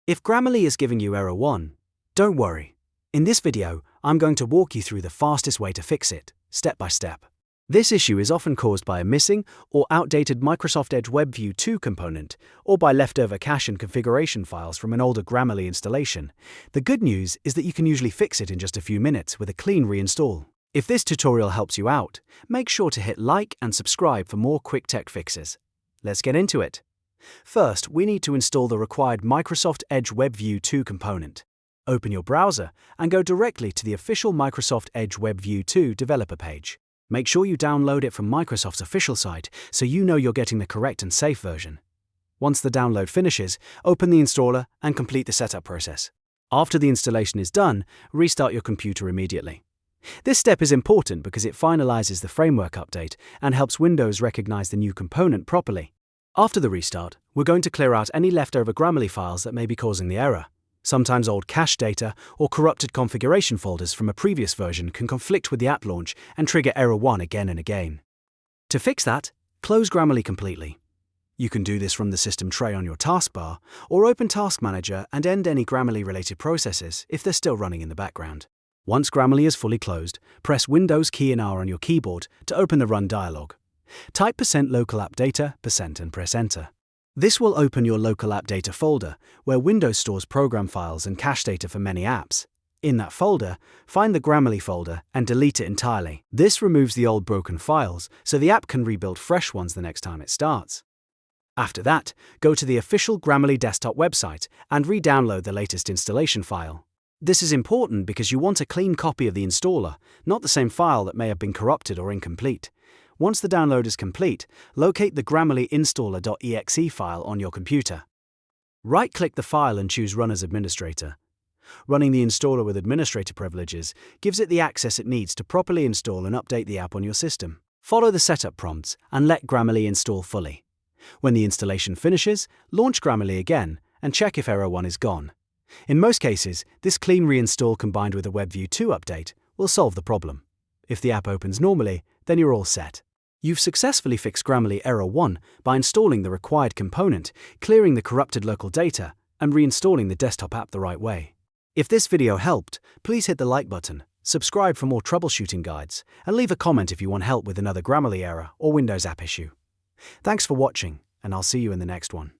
If Grammarly is giving you error 1, don't worry. In this video, I'm going to walk you through the fastest way to fix it, step by step. This issue is often caused by a missing or outdated Microsoft Edge WebView2 component, or by leftover cache and configuration files from an older Grammarly installation. The good news is that you can usually fix it in just a few minutes with a clean reinstall. If this tutorial helps you out, make sure to hit like and subscribe for more quick tech fixes. Let's get into it. First, we need to install the required Microsoft Edge WebView2 component. Open your browser and go directly to the official Microsoft Edge WebView2 developer page. Make sure you download it from Microsoft's official site so you know you're getting the correct and safe version. Once the download finishes, open the installer and complete the setup process. After the installation is done, restart your computer immediately. This step is important because it finalizes the framework update and helps Windows recognize the new component properly. After the restart, we're going to clear out any leftover Grammarly files that may be causing the error. Sometimes old cache data or corrupted configuration folders from a previous version can conflict with the app launch and trigger error 1 again and again. To fix that, close Grammarly completely. You can do this from the system tray on your taskbar, or open Task Manager and end any Grammarly-related processes if they're still running in the background. Once Grammarly is fully closed, press Windows key and R on your keyboard to open the Run dialog. Type %localappdata% and press Enter. This will open your localappdata folder, where Windows stores program files and cache data for many apps. In that folder, find the Grammarly folder and delete it entirely. This removes the old broken files, so the app can rebuild fresh ones the next time it starts. After that, go to the official Grammarly desktop website and re-download the latest installation file. This is important because you want a clean copy of the installer, not the same file that may have been corrupted or incomplete. Once the download is complete, locate the GrammarlyInstaller.exe file on your computer. Right-click the file and choose Run as Administrator. Running the installer with administrator privileges gives it the access it needs to properly install and update the app on your system. Follow the setup prompts and let Grammarly install fully. When the installation finishes, launch Grammarly again and check if error 1 is gone. In most cases, this clean reinstall combined with a WebView2 update will solve the problem. If the app opens normally, then you're all set. You've successfully fixed Grammarly error 1 by installing the required component, clearing the corrupted local data, and reinstalling the desktop app the right way. If this video helped, please hit the like button, subscribe for more troubleshooting guides, and leave a comment if you want help with another Grammarly error or Windows app issue. Thanks for watching, and I'll see you in the next one.